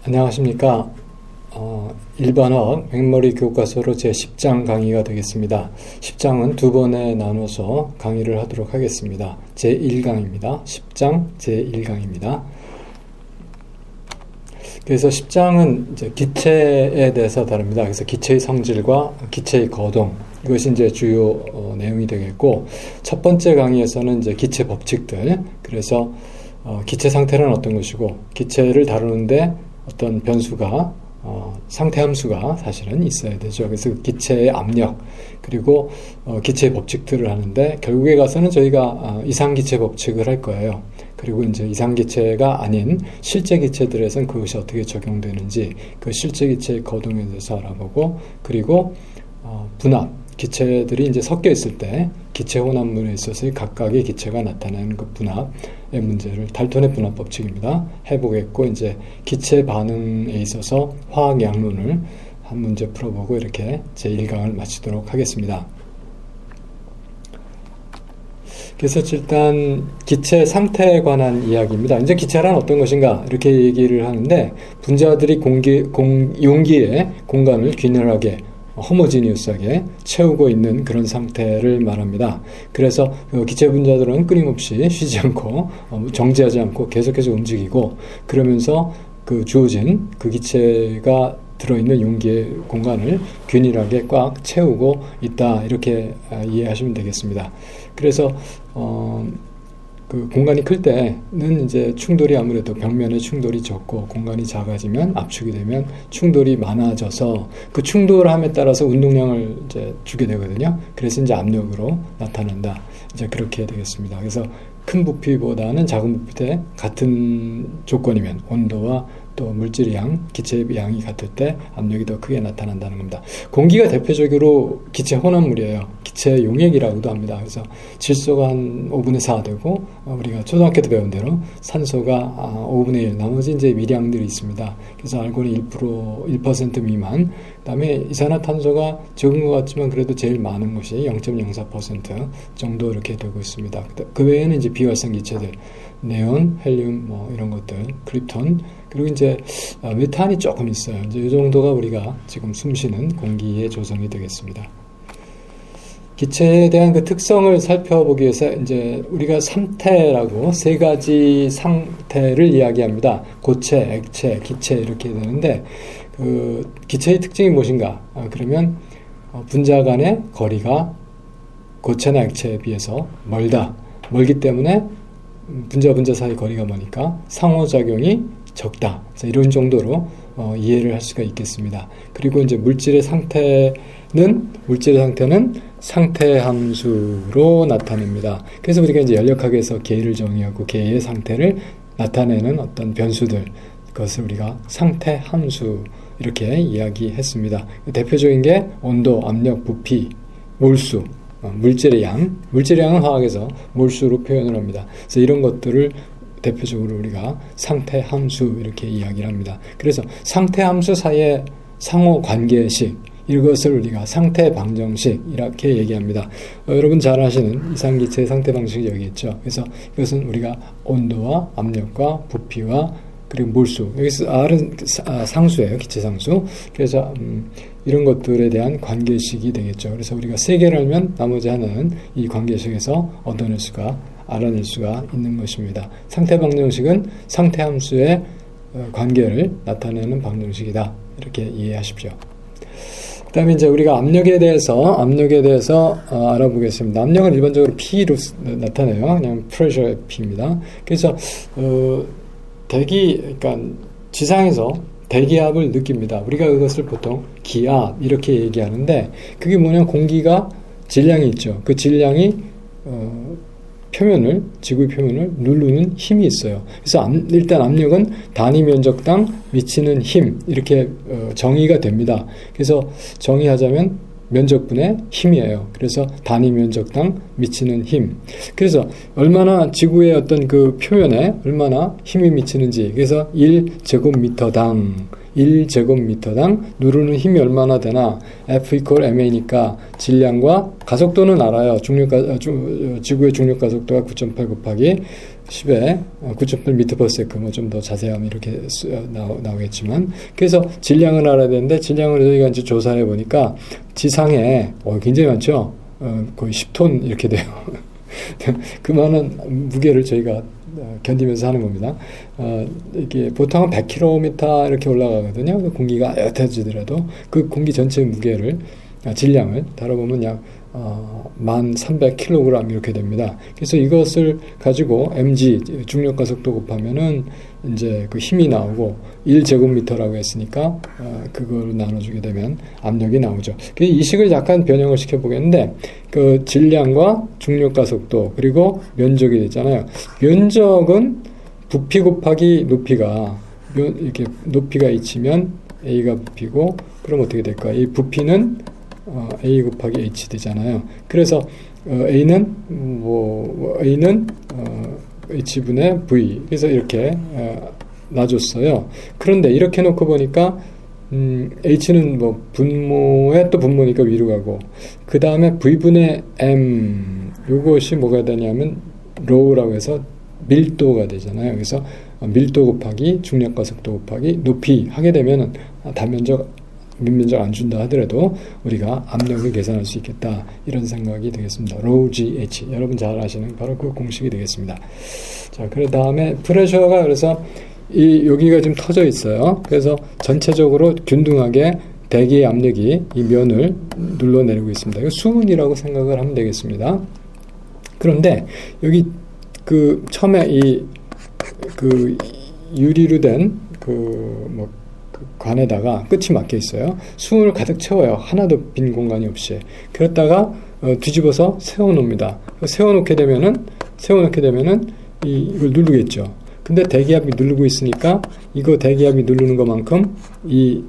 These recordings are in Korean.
안녕하십니까. 일반화학 맥머리 교과서로 제10장 강의가 되겠습니다. 10장은 두 번에 나눠서 강의를 하도록 하겠습니다. 제1강입니다. 10장 제1강입니다. 그래서 10장은 이제 기체에 대해서 다룹니다. 그래서 기체의 성질과 기체의 거동, 이것이 이제 주요 내용이 되겠고, 첫 번째 강의에서는 이제 기체 법칙들, 그래서 기체 상태는 어떤 것이고, 기체를 다루는데 어떤 변수가 상태 함수가 사실은 있어야 되죠. 그래서 기체의 압력, 그리고 기체의 법칙들을 하는데, 결국에 가서는 저희가 이상기체 법칙을 할 거예요. 그리고 이제 이상기체가 아닌 실제 기체들에서는 그것이 어떻게 적용되는지, 그 실제 기체의 거동에 대해서 알아보고, 그리고 분압, 기체들이 이제 섞여 있을 때 기체 혼합물에 있어서 각각의 기체가 나타나는 그 분합의 문제를, 달톤의 분합 법칙입니다, 해보겠고, 이제 기체 반응에 있어서 화학 양론을 한 문제 풀어보고 이렇게 제1강을 마치도록 하겠습니다. 그래서 일단 기체 상태에 관한 이야기입니다. 이제 기체란 어떤 것인가 이렇게 얘기를 하는데, 분자들이 용기의 공간을 균일하게 호모지니우스하게 채우고 있는 그런 상태를 말합니다. 그래서 기체 분자들은 끊임없이 쉬지 않고 정지하지 않고 계속해서 움직이고, 그러면서 그 주어진 그 기체가 들어있는 용기의 공간을 균일하게 꽉 채우고 있다, 이렇게 이해하시면 되겠습니다. 그래서 그 공간이 클 때는 이제 충돌이, 아무래도 벽면의 충돌이 적고, 공간이 작아지면, 압축이 되면 충돌이 많아져서 그 충돌함에 따라서 운동량을 이제 주게 되거든요. 그래서 이제 압력으로 나타난다, 이제 그렇게 되겠습니다. 그래서 큰 부피보다는 작은 부피 때 같은 조건이면, 온도와 또 물질의 양, 기체의 양이 같을 때 압력이 더 크게 나타난다는 겁니다. 공기가 대표적으로 기체 혼합물이에요. 기체 용액이라고도 합니다. 그래서 질소가 한 5분의 4 되고, 우리가 초등학교 때 배운 대로 산소가 5분의 1, 나머지 이제 미량들이 있습니다. 그래서 알코올이 1% 미만, 그 다음에 이산화탄소가 적은 것 같지만 그래도 제일 많은 것이 0.04% 정도 이렇게 되고 있습니다. 그 외에는 이제 비활성 기체들, 네온, 헬륨, 이런 것들, 크립톤, 그리고 이제 메탄이 조금 있어요. 이제 이 정도가 우리가 지금 숨쉬는 공기의 조성이 되겠습니다. 기체에 대한 그 특성을 살펴보기 위해서 이제 우리가 3태라고 세 가지 상태를 이야기합니다. 고체, 액체, 기체 이렇게 되는데, 그 기체의 특징이 무엇인가? 그러면 분자 간의 거리가 고체나 액체에 비해서 멀기 때문에 분자 사이 거리가 머니까 상호작용이 적다. 이런 정도로 이해를 할 수가 있겠습니다. 그리고 이제 물질의 상태는 상태 함수로 나타냅니다. 그래서 우리가 이제 연력학에서 계를 정의하고 계의 상태를 나타내는 어떤 변수들, 그것을 우리가 상태 함수 이렇게 이야기했습니다. 대표적인 게 온도, 압력, 부피, 몰수, 물질의 양은 화학에서 몰수로 표현을 합니다. 그래서 이런 것들을 대표적으로 우리가 상태 함수 이렇게 이야기를 합니다. 그래서 상태 함수 사이의 상호 관계식, 이것을 우리가 상태 방정식 이렇게 얘기합니다. 여러분 잘 아시는 이상기체의 상태 방정식이 여기 있죠. 그래서 이것은 우리가 온도와 압력과 부피와 그리고 몰수, 여기서 R은 상수예요. 기체 상수. 그래서 이런 것들에 대한 관계식이 되겠죠. 그래서 우리가 세 개를 알면 나머지 하나는 이 관계식에서 알아낼 수가 있는 것입니다. 상태 방정식은 상태 함수의 관계를 나타내는 방정식이다, 이렇게 이해하십시오. 그 다음에 이제 우리가 압력에 대해서 알아보겠습니다. 압력은 일반적으로 P로 나타내요. 그냥 pressure P입니다. 그래서 그러니까 지상에서 대기압을 느낍니다. 우리가 그것을 보통 기압 이렇게 얘기하는데, 그게 뭐냐, 공기가 질량이 있죠. 그 질량이 지구의 표면을 누르는 힘이 있어요. 그래서 일단 압력은 단위 면적당 미치는 힘, 이렇게 정의가 됩니다. 그래서 정의하자면 면적분의 힘이에요. 그래서 단위 면적당 미치는 힘. 그래서 얼마나 지구의 어떤 그 표면에 얼마나 힘이 미치는지, 그래서 1제곱미터당 누르는 힘이 얼마나 되나, F=ma니까 질량과 가속도는 알아요. 지구의 중력 가속도가 9.8 곱하기 10에 9.8m/s 뭐 좀 더 자세하면 이렇게 나오겠지만, 그래서 질량을 알아야 되는데, 질량을 저희가 이제 조사를 해보니까 지상에 굉장히 많죠. 거의 10톤 이렇게 돼요. 그 많은 무게를 저희가 견디면서 하는 겁니다. 이게 보통은 100km 이렇게 올라가거든요. 공기가 옅어지더라도 그 공기 전체 무게를, 질량을 다뤄보면 약 1300kg 이렇게 됩니다. 그래서 이것을 가지고 mg 중력가속도 곱하면은 이제 그 힘이 나오고 1제곱미터라고 했으니까 그걸 나눠주게 되면 압력이 나오죠. 이 식을 약간 변형을 시켜보겠는데, 그 질량과 중력가속도 그리고 면적이 있잖아요. 면적은 부피 곱하기 높이가, 이렇게 높이가 h면 a가 부피고, 그럼 어떻게 될까? 이 부피는 a 곱하기 h 되잖아요. 그래서 a는 h분의 v, 그래서 이렇게 놔줬어요. 그런데 이렇게 놓고 보니까 h는 뭐 분모에 또 분모니까 위로 가고, 그 다음에 v분의 m, 요것이 뭐가 되냐면 rho라고 해서 밀도가 되잖아요. 그래서 밀도 곱하기 중력가속도 곱하기 높이 하게 되면은 단면적 밑면적 안 준다 하더라도 우리가 압력을 계산할 수 있겠다, 이런 생각이 되겠습니다. rho gh, 여러분 잘 아시는 바로 그 공식이 되겠습니다. 자, 그 다음에 프레셔가, 그래서 여기가 지금 터져 있어요. 그래서 전체적으로 균등하게 대기의 압력이 이 면을 눌러내리고 있습니다. 이거 수은이라고 생각을 하면 되겠습니다. 그런데 여기 그 처음에 그 유리로 된 관에다가 끝이 막혀 있어요. 수은을 가득 채워요. 하나도 빈 공간이 없이. 그랬다가 뒤집어서 세워놓습니다. 세워놓게 되면은 이걸 누르겠죠. 근데 대기압이 누르고 있으니까 이거 대기압이 누르는 것만큼 이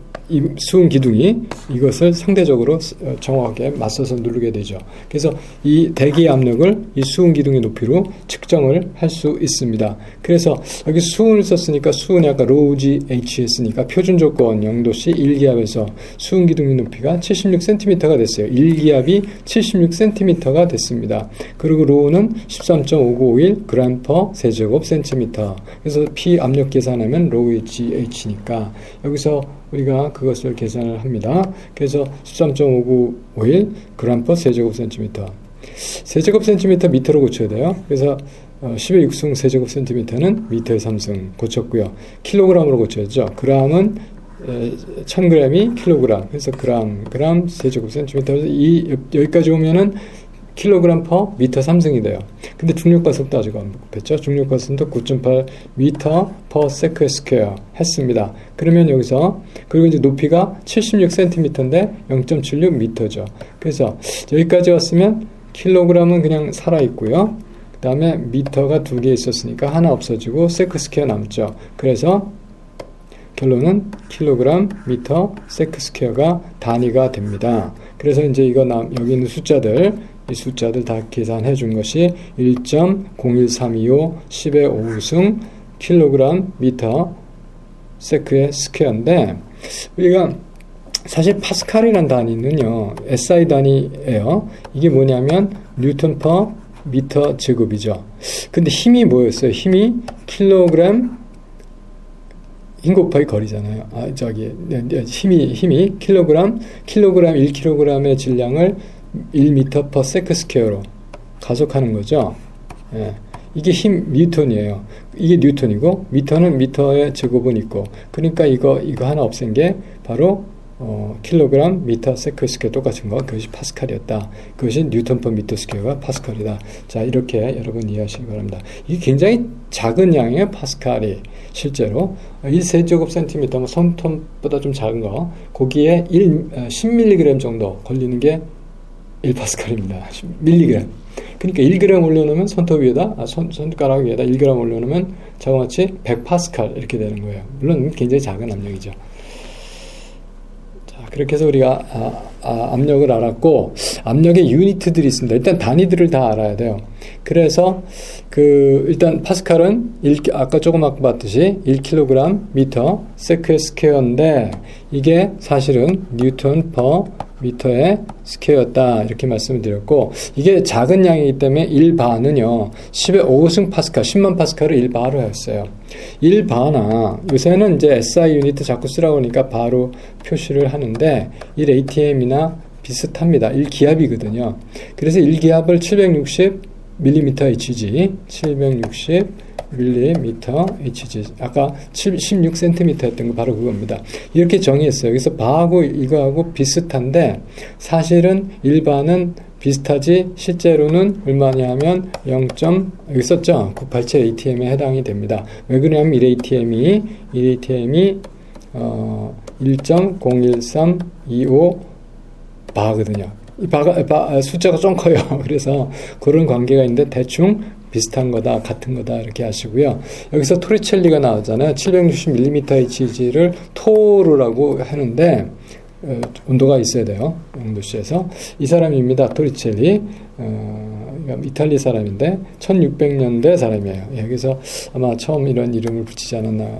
수은 기둥이 이것을 상대적으로 정확하게 맞서서 누르게 되죠. 그래서 이 대기 압력을 이 수은 기둥의 높이로 측정을 할 수 있습니다. 그래서 여기 수은을 썼으니까, 수은이 아까 rho gh 했으니까 표준 조건 0도씨 1기압에서 수은 기둥의 높이가 76cm가 됐어요. 1기압이 76cm가 됐습니다. 그리고 rho는 13.5951 g/세제곱cm. 그래서 P 압력 계산하면 rho gH니까 여기서 우리가 그것을 계산을 합니다. 그래서 13.5951 g/세제곱cm. 세제곱cm 미터로 고쳐야 돼요. 그래서 10의 6승 세제곱cm는 미터의 3승 고쳤고요. 킬로그램으로 고쳐야죠. 그램은 1000g이 킬로그램. 그래서 그램 세제곱cm. 여기까지 오면은 킬로그램 퍼 미터 3승이 돼요. 근데 중력가속도 아직 안 곱했죠. 중력가속도 9.8 미터 퍼 세컨드 스퀘어 했습니다. 그러면 여기서, 그리고 이제 높이가 76cm인데 0.76 미터죠. 그래서 여기까지 왔으면 킬로그램은 그냥 살아있고요. 그 다음에 미터가 2개 있었으니까 하나 없어지고 세컨드 스퀘어 남죠. 그래서 결론은 킬로그램 미터 세컨드 스퀘어가 단위가 됩니다. 그래서 이제 여기 있는 이 숫자들 다 계산해 준 것이 1.01325 10의 5승 킬로그램 미터 세크의 스퀘어인데, 우리가 사실 파스칼이라는 단위는요 SI 단위예요. 이게 뭐냐면 뉴턴 퍼 미터 제곱이죠. 근데 힘이 뭐였어요? 힘이 킬로그램 힘 곱하기 거리잖아요. 힘이 킬로그램 1kg의 질량을 1m per second square로 가속하는 거죠. 예. 이게 힘 뉴턴이에요. 이게 뉴턴이고, 미터는 미터의 제곱은 있고, 그러니까 이거 하나 없앤 게 바로 킬로그램 미터 세컨드 스퀘어 똑같은 거, 그것이 파스칼이었다. 그것이 뉴턴 퍼 미터 스퀘어가 파스칼이다. 자, 이렇게 여러분 이해하시기 바랍니다. 이게 굉장히 작은 양이에요. 파스칼이 실제로 1세제곱센티미터, 손톱보다 좀 작은 거, 거기에 10mg 정도 걸리는 게 1파스칼입니다. 밀리그램. 그러니까 1g 올려놓으면 손톱 위에다, 손가락 위에다 1g 올려놓으면 저같이 100파스칼 이렇게 되는 거예요. 물론 굉장히 작은 압력이죠. 자, 그렇게 해서 우리가 압력을 알았고, 압력의 유니트들이 있습니다. 일단 단위들을 다 알아야 돼요. 그래서 일단 파스칼은 아까 조금 아까 봤듯이 1kg 미터 세컨드 스퀘어인데, 이게 사실은 뉴턴 퍼 미터의 스퀘어였다 이렇게 말씀을 드렸고, 이게 작은 양이기 때문에 1바는요 10의 5승 파스칼 10만 파스칼을 1바로 했어요. 1바나 요새는 이제 SI 유니트 자꾸 쓰라고 하니까 바로 표시를 하는데 1ATM이나 비슷합니다. 1기압이거든요. 그래서 1기압을 760mm HG 760mm HG 아까 16cm 했던 거 바로 그겁니다. 이렇게 정의했어요. 그래서 바하고 이거하고 비슷한데 사실은 1바는 비슷하지 실제로는 얼마냐 하면 0. 여기 썼죠? 987 ATM에 해당이 됩니다. 왜 그러냐면 1ATM이 1.01325 바거든요. 이 숫자가 좀 커요. 그래서 그런 관계가 있는데 대충 비슷한 거다, 같은 거다 이렇게 하시고요. 여기서 토리첼리가 나오잖아요. 760mm HG를 토르라고 하는데 온도가 있어야 돼요. 0도씨에서. 이 사람입니다. 토리첼리. 이탈리 사람인데 1600년대 사람이에요. 여기서 아마 처음 이런 이름을 붙이지 않았나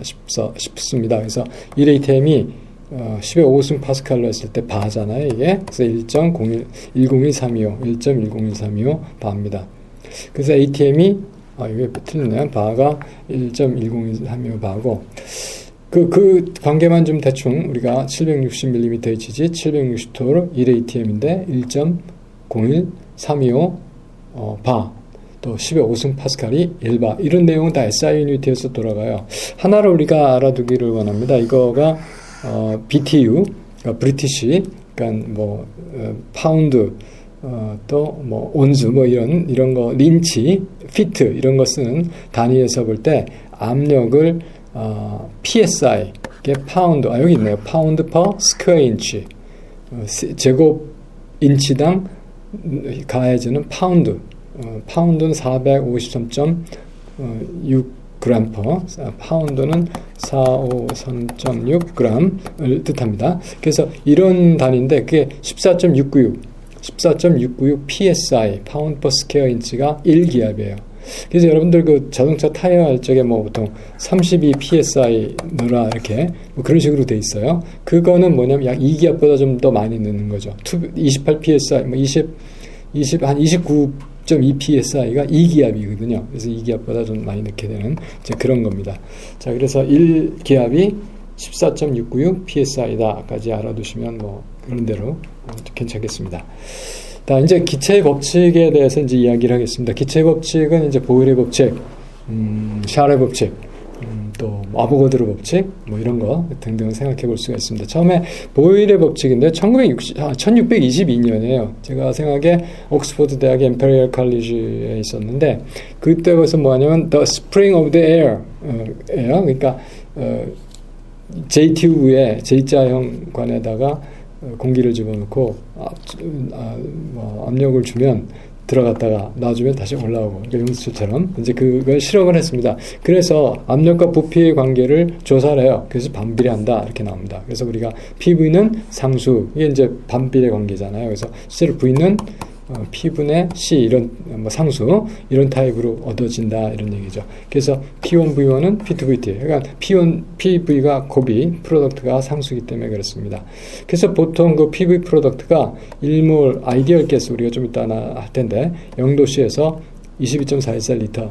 싶습니다. 그래서 1ATM이 10의 5승 파스칼로 했을 때 바잖아요, 이게. 그래서 1.10135 바입니다. 그래서 ATM이, 이게 틀리네요. 바가 1.10135 바고, 그 관계만 좀 대충 우리가 760mm HG, 760토르 1ATM인데 1.01325 바, 또 10의 5승 파스칼이 1바. 이런 내용은 다 SI 유니트에서 돌아가요. 하나를 우리가 알아두기를 원합니다. 이거가 BTU, 그러니까 브리티시, 그러니까 뭐 파운드, 또 뭐 온수, 뭐 이런 거, 린치, 피트 이런 거 쓰는 단위에서 볼 때 압력을 PSI, 이게 파운드, 여기 있네요. 파운드 퍼 스퀘어 인치, 제곱 인치당 가해지는 파운드. 파운드는 453.6 그램 퍼, 파운드는 453.6g을 뜻합니다. 그래서 이런 단위인데 그게 14.696 psi, 파운드 퍼 스퀘어 인치가 1기압이에요. 그래서 여러분들 그 자동차 타이어 할 적에 뭐 보통 32 psi 넣으라 이렇게 뭐 그런 식으로 돼 있어요. 그거는 뭐냐면 약 2기압보다 좀 더 많이 넣는 거죠. 28 psi, 뭐 한 29.2 psi가 2기압이거든요. 그래서 2기압보다 좀 많이 넣게 되는 이제 그런 겁니다. 자, 그래서 1기압이 14.696 psi다까지 알아두시면 뭐 그런 대로 괜찮겠습니다. 자, 이제 기체의 법칙에 대해서 이제 이야기를 하겠습니다. 기체의 법칙은 이제 보일의 법칙, 샤르의 법칙, 또 아보가드로 법칙, 뭐 이런 거 등등 생각해 볼 수가 있습니다. 처음에 보일의 법칙인데 1622년이에요. 제가 생각에 옥스퍼드 대학의 임페리얼 칼리지에 있었는데 그때 거기서 뭐 하냐면 The Spring of the Air 예요. 그러니까 JTU에 J자형 관에다가 공기를 집어넣고 뭐 압력을 주면 들어갔다가 놔주면 다시 올라오고, 그러니까 용수철처럼 이제 그걸 실험을 했습니다. 그래서 압력과 부피의 관계를 조사를 해요. 그래서 반비례한다 이렇게 나옵니다. 그래서 우리가 PV는 상수, 이게 이제 반비례 관계잖아요. 그래서 실제로 V는 P분의 C 이런 뭐 상수 이런 타입으로 얻어진다 이런 얘기죠. 그래서 P1, V1은 P2, V2. 그러니까 P1, PV가 고비, 프로덕트가 상수이기 때문에 그렇습니다. 그래서 보통 그 PV 프로덕트가 1몰 아이디얼 가스 우리가 좀 이따 할 텐데 0도씨에서 22.414 리터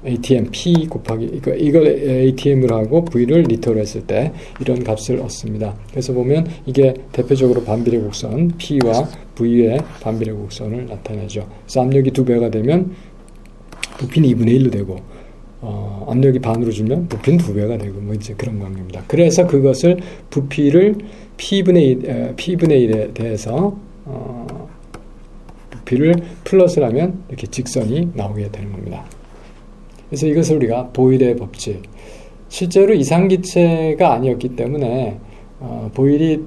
ATM P 곱하기 이걸 ATM으로 하고 V를 리터로 했을 때 이런 값을 얻습니다. 그래서 보면 이게 대표적으로 반비례 곡선 P와 V의 반비례 곡선을 나타내죠. 그래서 압력이 2배가 되면 부피는 2분의 1로 되고 압력이 반으로 주면 부피는 2배가 되고 뭐 이제 그런 관계입니다. 그래서 그것을 부피를 P분의 1에 대해서 부피를 플러스를 하면 이렇게 직선이 나오게 되는 겁니다. 그래서 이것을 우리가 보일의 법칙, 실제로 이상기체가 아니었기 때문에 보일이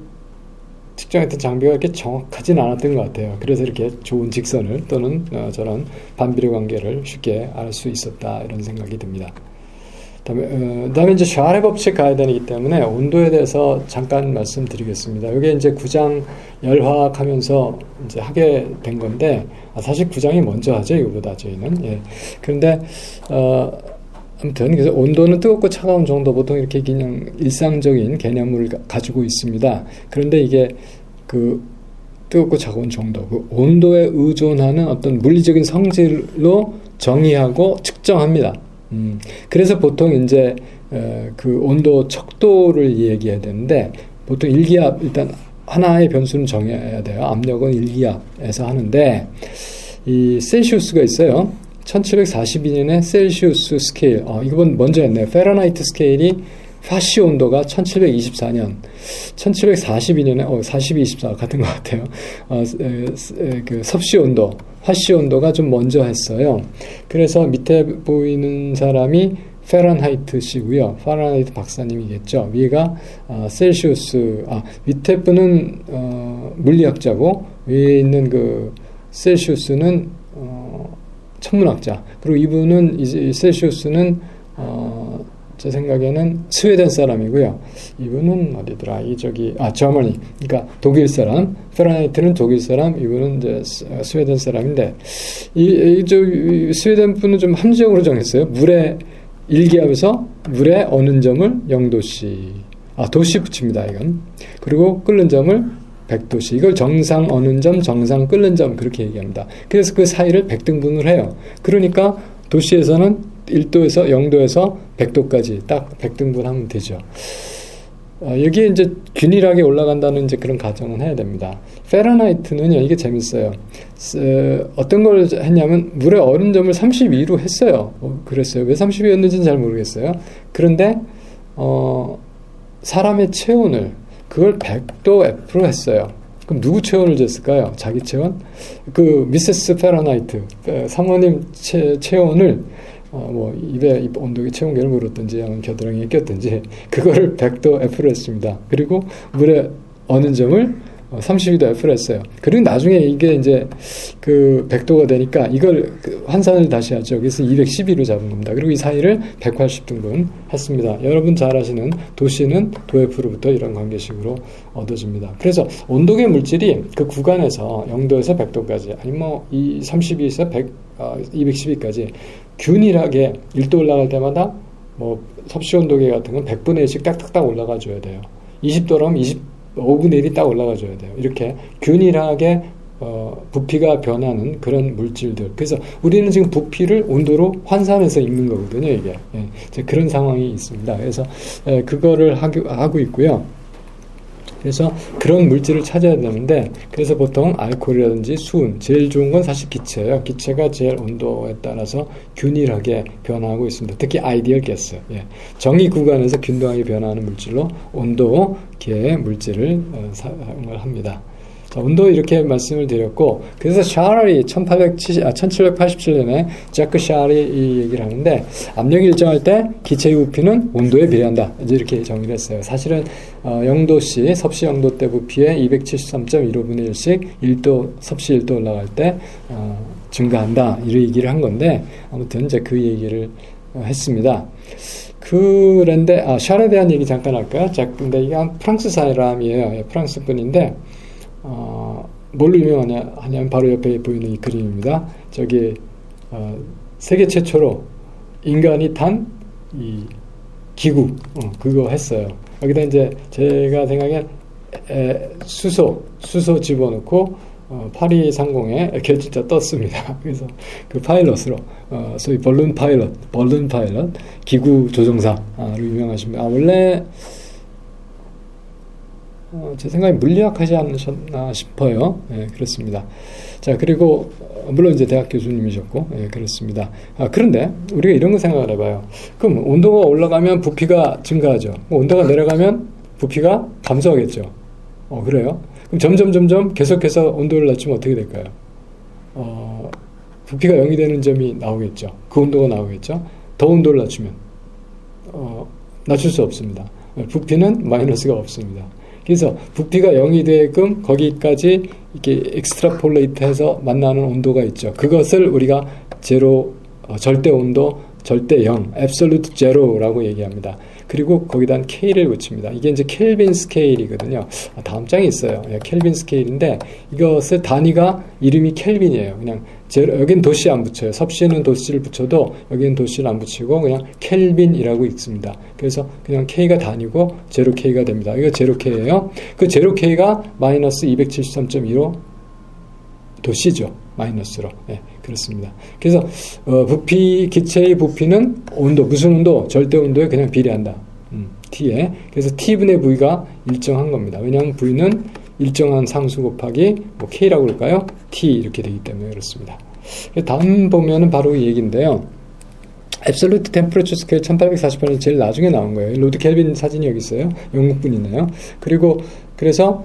측정했던 장비가 이렇게 정확하진 않았던 것 같아요. 그래서 이렇게 좋은 직선을 또는 저런 반비례 관계를 쉽게 알 수 있었다 이런 생각이 듭니다. 그다음에 이제 샤르의 법칙 가야 되기 때문에 온도에 대해서 잠깐 말씀드리겠습니다. 이게 이제 9장 열화학하면서 이제 하게 된 건데 사실 9장이 먼저 하죠, 이거보다 저희는. 예. 그런데 아무튼 그래서 온도는 뜨겁고 차가운 정도 보통 이렇게 그냥 일상적인 개념을 가지고 있습니다. 그런데 이게 그 뜨겁고 차가운 정도, 그 온도에 의존하는 어떤 물리적인 성질로 정의하고 측정합니다. 그래서 보통 이제 그 온도 척도를 얘기해야 되는데, 보통 일기압, 일단 하나의 변수는 정해야 돼요. 압력은 일기압에서 하는데, 이 셀시우스가 있어요. 1742년에 셀시우스 스케일, 이건 먼저 했네요. 페르나이트 스케일이 파시 온도가 1724년, 1742년에 4224 같은 것 같아요. 그 섭씨 온도, 파시 온도가 좀 먼저 했어요. 그래서 밑에 보이는 사람이 페른하이트시고요. 파렌하이트 박사님이겠죠. 위가 셀시우스, 밑에 분은 물리학자고, 위에 있는 그 셀시우스는 천문학자. 그리고 이분은 이제 셀시우스는 제 생각에는 스웨덴 사람이고요. 이분은 어디더라? 저머니. 그러니까 독일 사람. 페른하이트는 독일 사람. 이분은 이제 스웨덴 사람인데, 스웨덴 분은 좀 함정으로 정했어요. 물의 일기압에서 물의 어는 점을 0도씨. 도씨 붙입니다, 이건. 그리고 끓는 점을 100도씨. 이걸 정상 어는 점, 정상 끓는 점, 그렇게 얘기합니다. 그래서 그 사이를 100등분을 해요. 그러니까 도시에서는 1도에서 0도에서 100도까지 딱 100등분 하면 되죠. 여기에 이제 균일하게 올라간다는 이제 그런 가정은 해야 됩니다. 페른하이트는요, 이게 재밌어요. 어떤 걸 했냐면, 물의 어는 점을 32로 했어요. 그랬어요. 왜 32였는지는 잘 모르겠어요. 그런데, 사람의 체온을, 그걸 100도 F로 했어요. 그럼 누구 체온을 쟀을까요? 자기 체온? 그 미세스 페른하이트, 사모님 체온을 입에 온도계 체온계를 물었든지 아니면 겨드랑이에 꼈든지 그거를 100도 F로 했습니다. 그리고 물의 어는 점을 32도 F로 했어요. 그리고 나중에 이게 이제 그 100도가 되니까 이걸 환산을 다시 하죠. 그래서 212로 잡은 겁니다. 그리고 이 사이를 180등분 했습니다. 여러분 잘 아시는 도시는 도F로부터 이런 관계식으로 얻어집니다. 그래서 온도계 물질이 그 구간에서 0도에서 100도까지, 아니 이 32에서 212까지 균일하게 1도 올라갈 때마다 섭씨 온도계 같은 건 100분의 1씩 딱딱딱 올라가 줘야 돼요. 20도라면 5분의 1이 딱 올라가 줘야 돼요. 이렇게 균일하게 부피가 변하는 그런 물질들. 그래서 우리는 지금 부피를 온도로 환산해서 읽는 거거든요, 이게. 그런 상황이 있습니다. 그래서 그거를 하고 있고요. 그래서 그런 물질을 찾아야 되는데, 그래서 보통 알코올이라든지 수은, 제일 좋은 건 사실 기체예요. 기체가 제일 온도에 따라서 균일하게 변화하고 있습니다. 특히 아이디얼 가스, 정의 구간에서 균등하게 변화하는 물질로 온도계의 물질을 사용을 합니다. 자, 온도 이렇게 말씀을 드렸고, 그래서 샤럴이 1787년에 자크 샤럴이 이 얘기를 하는데, 압력이 일정할 때 기체의 부피는 온도에 비례한다, 이제 이렇게 정의를 했어요. 사실은 0도씨, 섭씨 0도 때 부피에 273.15분의 1씩 1도, 섭씨 1도 올라갈 때 증가한다, 이런 얘기를 한 건데, 아무튼 이제 그 얘기를 했습니다. 그런데 샤럴에 대한 얘기 잠깐 할까요? 자, 근데 이게 프랑스 사람이에요. 프랑스 분인데, 뭘로 유명하냐면 바로 옆에 보이는 이 그림입니다. 저기 세계 최초로 인간이 탄 이 기구, 그거 했어요. 여기다 이제 제가 생각에 수소 집어넣고 파리 상공에 이렇게 진짜 떴습니다. 그래서 그 파일럿으로 소위 벌룬 파일럿 기구 조종사로 유명하십니다. 원래 제 생각에 물리학 하지 않으셨나 싶어요. 그렇습니다. 자, 그리고 물론 이제 대학 교수님이셨고, 그렇습니다. 그런데 우리가 이런 거 생각을 해봐요. 그럼 온도가 올라가면 부피가 증가하죠. 온도가 내려가면 부피가 감소하겠죠. 그래요? 그럼 점점 계속해서 온도를 낮추면 어떻게 될까요? 부피가 0이 되는 점이 나오겠죠. 그 온도가 나오겠죠. 더 온도를 낮추면 낮출 수 없습니다. 부피는 마이너스가 없습니다. 그래서 부피가 0이 되게끔 거기까지 이렇게 엑스트라폴레이트 해서 만나는 온도가 있죠. 그것을 우리가 제로, 절대 온도, 절대 0, absolute zero라고 얘기합니다. 그리고 거기다 K를 붙입니다. 이게 이제 켈빈 스케일이거든요. 다음 장에 있어요. 켈빈 스케일인데 이것의 단위가 이름이 켈빈이에요. 그냥 여긴 도시 안 붙여요. 섭씨는 도시를 붙여도 여기는 도시를 안 붙이고 그냥 켈빈이라고 읽습니다. 그래서 그냥 K가 단위고 제로 K가 됩니다. 이거 제로 K예요. 그 제로 K가 마이너스 273.15 도시죠. 마이너스로. 네, 그렇습니다. 그래서 부피, 기체의 부피는 온도, 무슨 온도? 절대 온도에 그냥 비례한다. T에. 그래서 T분의 V가 일정한 겁니다. 왜냐하면 V는 일정한 상수 곱하기 뭐 K라고 그럴까요? T 이렇게 되기 때문에 그렇습니다. 다음 보면은 바로 이 얘기인데요. Absolute Temperature Scale 1848년 제일 나중에 나온 거예요. 로드 켈빈 사진이 여기 있어요. 영국분이네요. 그리고 그래서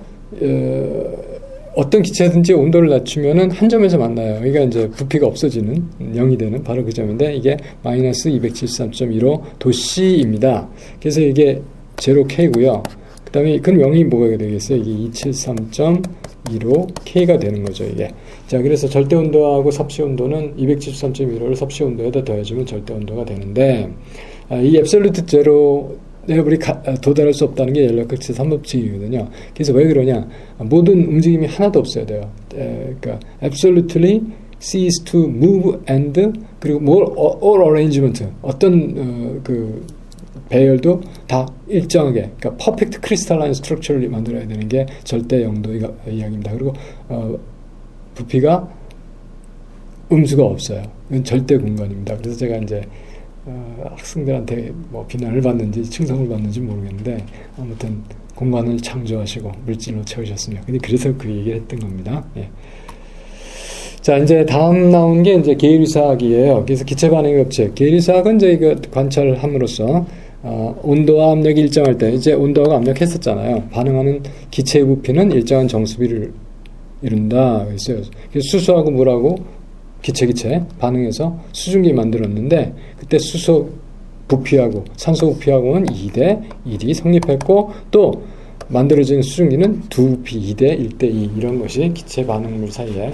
어떤 기체든지 온도를 낮추면은 한 점에서 만나요. 여기가 이제 부피가 없어지는 0이 되는 바로 그 점인데 이게 마이너스 273.15 도씨입니다. 그래서 이게 제로 K고요. 그 다음에 그럼 0이 뭐가 되겠어요? 이게 273.15 K가 되는 거죠. 이게. 자, 그래서 절대 온도하고 섭씨 온도는 273.15를 섭씨 온도에다 더해주면 절대 온도가 되는데 이 앱솔루트 제로 우리 도달할 수 없다는 게 연락극치 3법칙이거든요. 그래서 왜 그러냐? 모든 움직임이 하나도 없어야 돼요. 그러니까 absolutely cease to move and 그리고 all arrangement 어떤 그 배열도 다 일정하게 그러니까 perfect crystalline structure를 만들어야 되는 게 절대 영도 이야기입니다. 그리고 부피가 음수가 없어요. 이건 절대 공간입니다. 그래서 제가 이제 학생들한테 뭐 비난을 받는지 칭송을 받는지 모르겠는데 아무튼 공간을 창조하시고 물질로 채우셨으며 근데 그래서 그 얘기를 했던 겁니다. 예. 자, 이제 다음 나온 게 이제 계율이사학이에요. 그래서 기체 반응의 법칙. 계율이사학은 이제 이거 관찰을 함으로써 온도와 압력이 일정할 때 이제 온도하고 압력 했었잖아요. 반응하는 기체의 부피는 일정한 정수비를 이룬다. 그랬어요. 그래서 수소하고 물하고 기체 반응해서 수증기 만들었는데 그때 수소 부피하고 산소 부피하고는 2대 1이 성립했고 또 만들어진 수증기는 두 부피 2대 1대 2 이런 것이 기체 반응물 사이에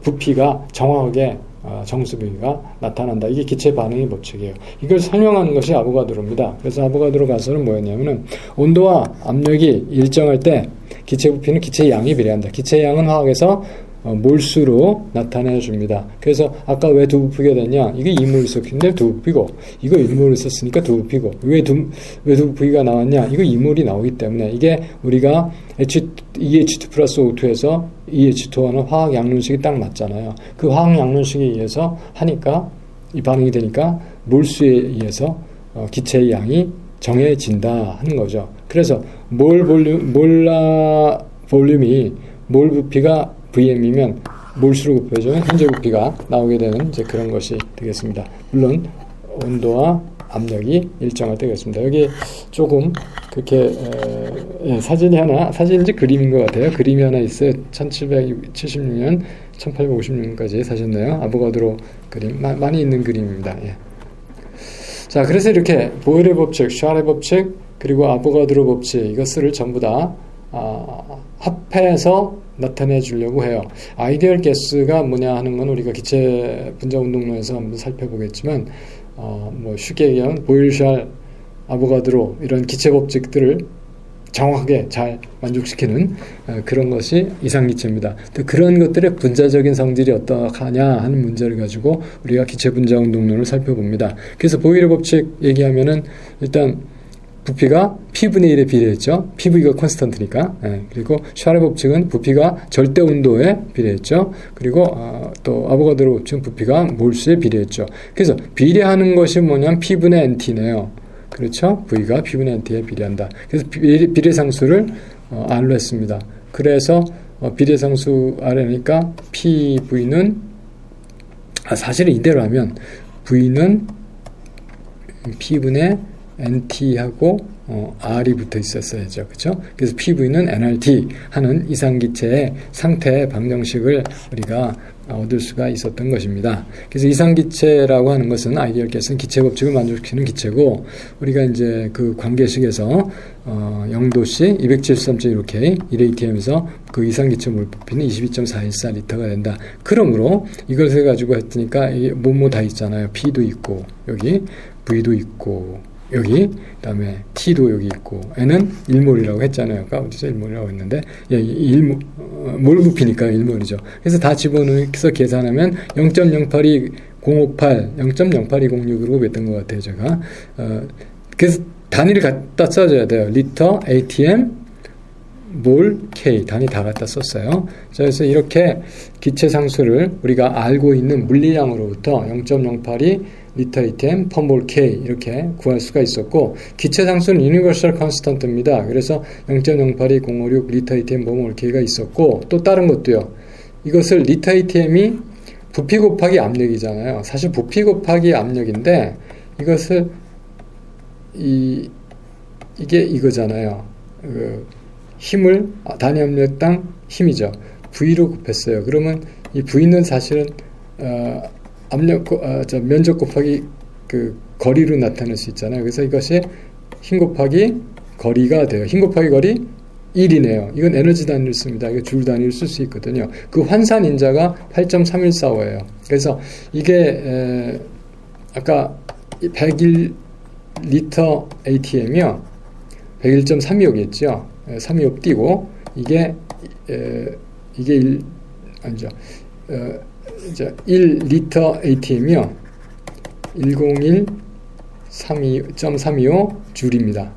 부피가 정확하게 정수비가 나타난다. 이게 기체 반응의 법칙이에요. 이걸 설명하는 것이 아보가드로입니다. 그래서 아보가드로 가설은 뭐였냐면은 온도와 압력이 일정할 때 기체 부피는 기체의 양이 비례한다. 기체의 양은 화학에서 몰수로 나타내 줍니다. 그래서 아까 왜 두 부피가 됐냐? 이게 2몰 있었는데 두 부피고 이거 1몰 있었으니까 두 부피고 왜 두 부피가 나왔냐? 이거 2몰이 나오기 때문에 이게 우리가 EH2 플러스 O2에서 EH2와는 화학 양론식이 딱 맞잖아요. 그 화학 양론식에 의해서 하니까 이 반응이 되니까 몰수에 의해서 기체의 양이 정해진다 하는 거죠. 그래서 몰 볼륨이 몰 부피가 VM이면 몰수로 곱해주면 현재 부피가 나오게 되는 이제 그런 것이 되겠습니다. 물론 온도와 압력이 일정할 때 되겠습니다. 여기 조금 그렇게 사진인지 그림인 것 같아요. 그림이 하나 있어요. 1776년, 1856년까지 사셨네요. 아보가드로 그림 많이 있는 그림입니다. 예. 자, 그래서 이렇게 보일의 법칙, 샤르의 법칙, 그리고 아보가드로 법칙 이것을 전부 다 합해서 나타내 주려고 해요. 아이디얼 가스가 뭐냐 하는 건 우리가 기체 분자 운동론에서 한번 살펴보겠지만 뭐 쉽게 얘기하면 보일, 샬, 아보가드로 이런 기체 법칙들을 정확하게 잘 만족시키는 그런 것이 이상기체입니다. 또 그런 것들의 분자적인 성질이 어떠하냐 하는 문제를 가지고 우리가 기체 분자 운동론을 살펴봅니다. 그래서 보일의 법칙 얘기하면은 일단 부피가 P분의 1에 비례했죠. PV가 콘스턴트니까. 그리고 샤르의 법칙은 부피가 절대 온도에 비례했죠. 그리고 또 아보가드로 법칙은 부피가 몰수에 비례했죠. 그래서 비례하는 것이 뭐냐면 P분의 NT네요. 그렇죠? V가 P분의 NT에 비례한다. 그래서 비례상수를 R로 했습니다. 그래서 비례상수 R이니까 PV는 사실은 이대로 하면 V는 P분의 NT하고 R이 붙어 있었어야죠. 그렇죠? 그래서 PV는 NRT 하는 이상기체의 상태 방정식을 우리가 얻을 수가 있었던 것입니다. 그래서 이상기체라고 하는 것은 아이디얼 가스는 기체 법칙을 만족시키는 기체고, 우리가 이제 그 관계식에서 0도씨 273.15K 1atm에서 그 이상기체 몰 부피는 22.414리터가 된다. 그러므로 이것을 가지고 했으니까 뭐뭐 다 있잖아요. P도 있고 여기 V도 있고 여기, 그 다음에 T도 여기 있고, N은 1몰이라고 했잖아요. 아까 어디서 1몰이라고 했는데, 몰 부피니까 1몰이죠. 그래서 다 집어넣어서 계산하면 0.082 058, 0.08206으로 뺐던 것 같아요, 제가. 그래서 단위를 갖다 써줘야 돼요. 리터, ATM, 몰, K. 단위 다 갖다 썼어요. 자, 그래서 이렇게 기체 상수를 우리가 알고 있는 물리량으로부터 0.082 리터 ATM, 퍼몰 K 이렇게 구할 수가 있었고, 기체 상수는 유니버설 컨스턴트입니다. 그래서 0.082056 리터 ATM, 퍼몰 K가 있었고, 또 다른 것도요. 이것을 리터 ATM이 부피 곱하기 압력이잖아요. 사실 부피 곱하기 압력인데 이것을 이게 이거잖아요. 힘을 단위 압력당 힘이죠. V로 곱했어요. 그러면 이 V는 사실은 면적 곱하기 그 거리로 나타낼 수 있잖아요. 그래서 이것이 힘 곱하기 거리가 돼요. 힘 곱하기 거리 1이네요. 이건 에너지 단위를 씁니다. 이거 줄 단위를 쓸 수 있거든요. 그 환산 인자가 8.314호예요. 그래서 이게 아까 101리터 ATM이요. 101.325겠죠. 325 띄고 이게 1리터 ATM이요. 101.325 줄입니다.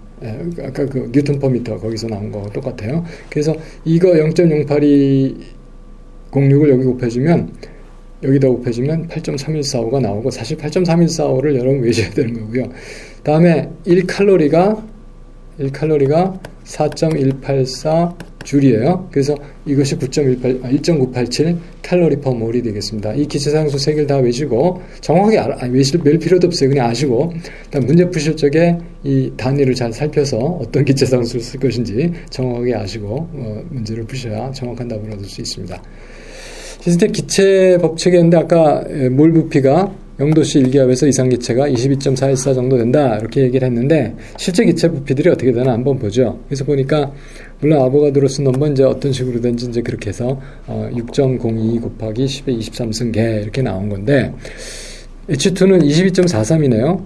아까 그 뉴턴 퍼 미터 거기서 나온 거 똑같아요. 그래서 이거 0.0826을 여기 곱해주면, 여기다 곱해주면 8.3145가 나오고, 사실 8.3145를 여러분 외셔야 되는 거고요. 다음에 1칼로리가 4.184 줄이에요. 그래서 이것이 1.987 칼로리 퍼 몰이 되겠습니다. 이 기체상수 세 개를 다 외시고, 정확하게 외울 필요도 없어요. 그냥 아시고, 일단 문제 푸실 적에 이 단위를 잘 살펴서 어떤 기체상수를 쓸 것인지 정확하게 아시고 문제를 푸셔야 정확한 답을 얻을 수 있습니다. 실제 기체 법칙이었는데, 아까 몰 부피가 0도씨 1기압에서 이상기체가 22.414 정도 된다 이렇게 얘기를 했는데, 실제 기체 부피들이 어떻게 되나 한번 보죠. 그래서 보니까 물론 아보가드로스 넘버 이제 어떤 식으로 된지 이제 그렇게 해서 6.02 곱하기 10의 23승계 이렇게 나온 건데, H2는 22.43이네요.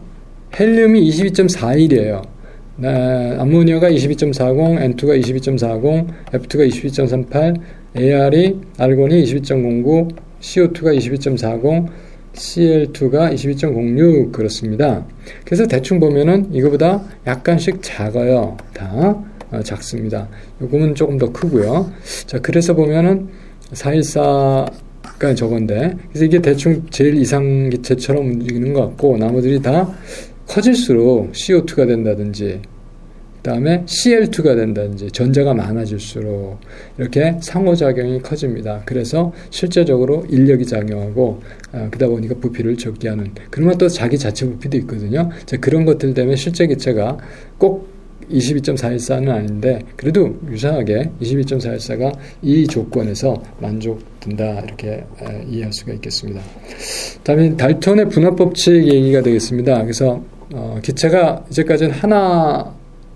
헬륨이 22.41이에요. 암모니아가 22.40, N2가 22.40, F2가 22.38, 아르곤이 22.09, CO2가 22.40, CL2가 22.06 그렇습니다. 그래서 대충 보면은 이거보다 약간씩 작아요. 다 작습니다. 요거는 조금 더 크고요. 자, 그래서 보면은 414가 저건데, 그래서 이게 대충 제일 이상기체처럼 움직이는 것 같고, 나머지들이 다 커질수록 CO2가 된다든지, 그 다음에 CL2가 된다든지, 전자가 많아질수록 이렇게 상호작용이 커집니다. 그래서 실제적으로 인력이 작용하고, 그러다 보니까 부피를 적게 하는, 그러면 또 자기 자체 부피도 있거든요. 자, 그런 것들 때문에 실제 기체가 꼭 22.414는 아닌데, 그래도 유사하게 22.414가 이 조건에서 만족된다 이렇게 이해할 수가 있겠습니다. 다음에 달톤의 분압법칙 얘기가 되겠습니다. 그래서 기체가 이제까지는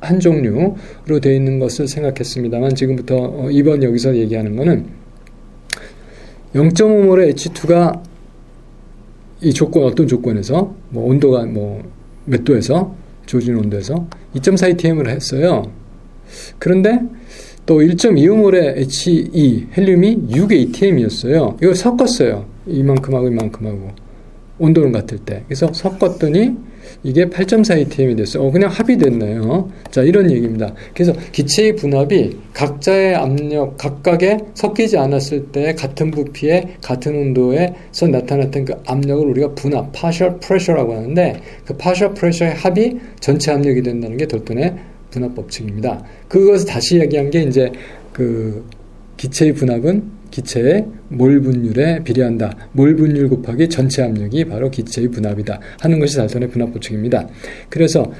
한 종류로 되어 있는 것을 생각했습니다만, 지금부터 이번 여기서 얘기하는 거는 0.5몰의 H2가 이 조건, 어떤 조건에서 온도가 몇 도에서, 조진 온도에서 2.4atm을 했어요. 그런데 또 1.25몰의 He, 헬륨이 6atm이었어요. 이걸 섞었어요. 이만큼하고 이만큼하고 온도는 같을 때. 그래서 섞었더니 이게 8.4atm이 됐어요. 그냥 합의됐네요. 자, 이런 얘기입니다. 그래서 기체의 분압이 각자의 압력, 각각에 섞이지 않았을 때 같은 부피에 같은 온도에서 나타났던 그 압력을 우리가 분압, partial pressure라고 하는데, 그 partial pressure의 합이 전체 압력이 된다는 게 돌턴의 분압 법칙입니다. 그것을 다시 얘기한 게 이제 그 기체의 분압은 기체의 몰 분율에 비례한다. 몰 분율 곱하기 전체 압력이 바로 기체의 분압이다 하는 것이 달턴의 분압 법칙입니다. 그래서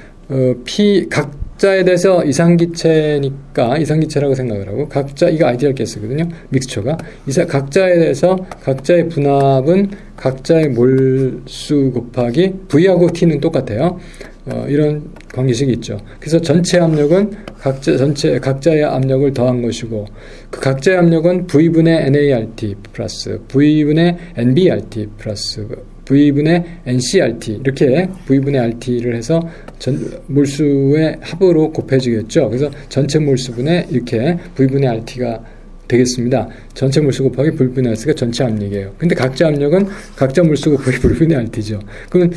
각자에 대해서 이상기체니까 이상기체라고 생각을 하고, 각자, 이거 아이디얼 케이스거든요. 믹스처가. 각자에 대해서 각자의 분합은 각자의 몰수 곱하기 V하고 T는 똑같아요. 이런 관계식이 있죠. 그래서 전체 압력은 각자의 압력을 더한 것이고, 그 각자의 압력은 V분의 NART 플러스 V분의 NBRT 플러스 V분의 NCRT, 이렇게 V분의 RT를 해서 몰수의 합으로 곱해지겠죠. 그래서 전체 몰수분의 이렇게 V분의 RT가 되겠습니다. 전체 몰수 곱하기 V분의 RT가 전체 압력이에요. 근데 각자 압력은 각자 몰수 곱하기 V분의 RT죠. 그러면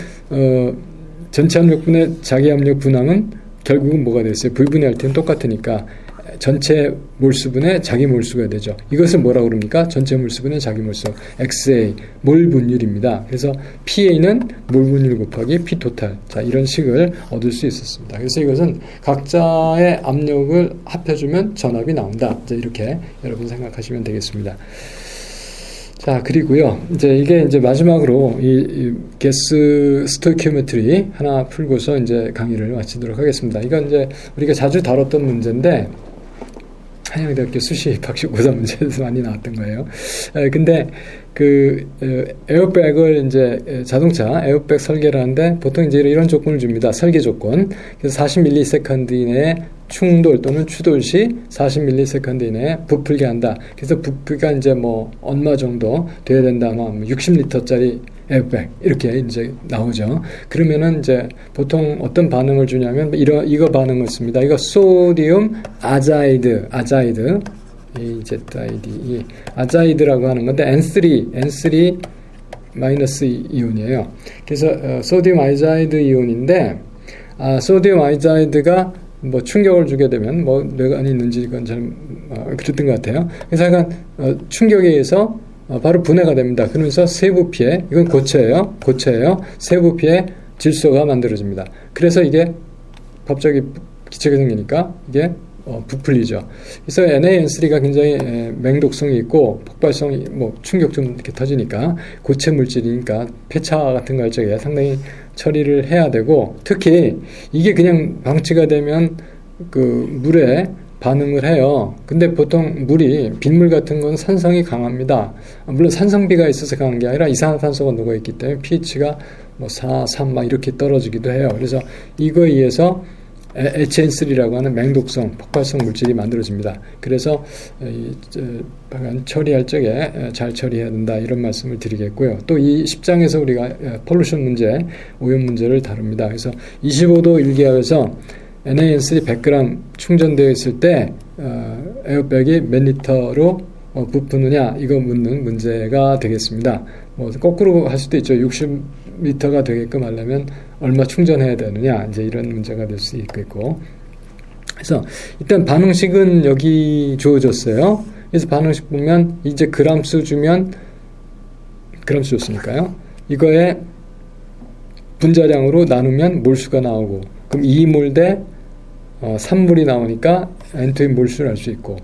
전체 압력분의 자기 압력 분함은 결국은 뭐가 됐어요? V분의 RT는 똑같으니까 전체 몰수분의 자기 몰수가 되죠. 이것을 뭐라고 그럽니까? 전체 몰수분의 자기 몰수, XA, 몰 분율입니다. 그래서 PA는 몰 분율 곱하기 P 토탈. 자, 이런 식을 얻을 수 있었습니다. 그래서 이것은 각자의 압력을 합해주면 전압이 나온다. 이제 이렇게 여러분 생각하시면 되겠습니다. 자, 그리고요, 이게 마지막으로 이 게스 스토이키오메트리 하나 풀고서 강의를 마치도록 하겠습니다. 이건 우리가 자주 다뤘던 문제인데, 한양대학교 수시 박식고사 문제에서 많이 나왔던 거예요. 근데 에어백을 자동차 에어백 설계를 하는데 보통 이런 조건을 줍니다. 설계 조건. 그래서 40ms 이내에 충돌 또는 추돌 시 40ms 이내에 부풀게 한다. 그래서 부피가 얼마 정도 돼야 된다. 60리터짜리 에어백 이렇게 나오죠. 그러면은 보통 어떤 반응을 주냐면 이거 반응을 씁니다. 이거 소디움 아자이드 AZID 아자이드라고 하는 건데 N3 마이너스 이온이에요. 그래서 소디움 아자이드 이온인데 소디움 아자이드가 충격을 주게 되면 뇌관이 있는지 이건 잘 그랬던 것 같아요. 그래서 약간 충격에 의해서 바로 분해가 됩니다. 그러면서 세부피에, 이건 고체예요. 세부피에 질소가 만들어집니다. 그래서 이게 갑자기 기체가 생기니까 이게 부풀리죠. 그래서 NaN3가 굉장히 맹독성이 있고 폭발성이 충격 좀 이렇게 터지니까 고체 물질이니까 폐차 같은 거 할 적에 상당히 처리를 해야 되고, 특히 이게 그냥 방치가 되면 물에 반응을 해요. 근데 보통 빗물 같은 건 산성이 강합니다. 물론 산성비가 있어서 강한 게 아니라 이산화탄소가 녹아있기 때문에 pH가 4, 3 이렇게 떨어지기도 해요. 그래서 이거에 의해서 HN3라고 하는 맹독성, 폭발성 물질이 만들어집니다. 그래서 처리할 적에 잘 처리해야 된다, 이런 말씀을 드리겠고요. 또 이 10장에서 우리가 폴루션 문제, 오염 문제를 다룹니다. 그래서 25도 일기압에서 NaN3 100g 충전되어 있을 때 에어백이 몇 리터로 부푸느냐, 이거 묻는 문제가 되겠습니다. 거꾸로 할 수도 있죠. 60리터가 되게끔 하려면 얼마 충전해야 되느냐, 이런 문제가 될 수 있겠고. 그래서 일단 반응식은 여기 주어졌어요. 그래서 반응식 보면 그람수 주면 그람수 줬으니까요. 이거에 분자량으로 나누면 몰수가 나오고, 그럼 2몰 대 3몰이 나오니까 N2의 몰수를 알 수 있고,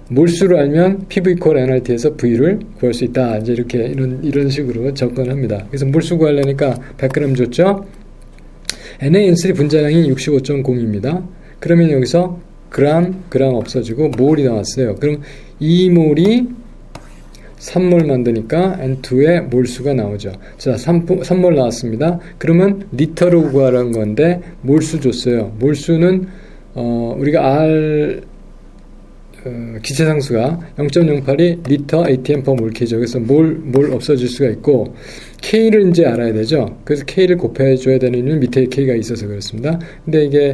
몰수를 알면 PV 콜 NRT에서 V를 구할 수 있다. 이렇게 이런 식으로 접근합니다. 그래서 몰수 구하려니까 100g 줬죠. NaN3 분자량이 65.0입니다. 그러면 여기서 그람 없어지고 몰이 나왔어요. 그럼 2몰이 3몰 만드니까 N2의 몰수가 나오죠. 자, 3몰 나왔습니다. 그러면 리터로 구하라는 건데 몰수 줬어요. 몰수는 우리가 R 기체상수가 0.08이 리터 ATM per 몰K죠. 그래서 몰 없어질 수가 있고, K를 알아야 되죠. 그래서 K를 곱해줘야 되는 이유는 밑에 K가 있어서 그렇습니다. 근데 이게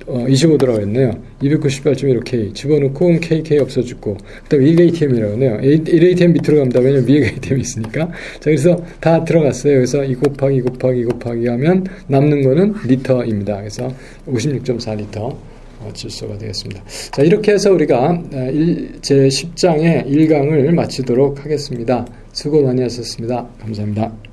25도라고 했네요. 298.15K 집어넣고 K 없어지고, 그 다음에 1ATM이라고 하네요. 1ATM 밑으로 갑니다. 왜냐면 위에 ATM이 있으니까. 자, 그래서 다 들어갔어요. 그래서 2 곱하기 하면 남는 거는 리터입니다. 그래서 56.4리터 질소가 되겠습니다. 자, 이렇게 해서 우리가 제 10장의 1강을 마치도록 하겠습니다. 수고 많이 하셨습니다. 감사합니다.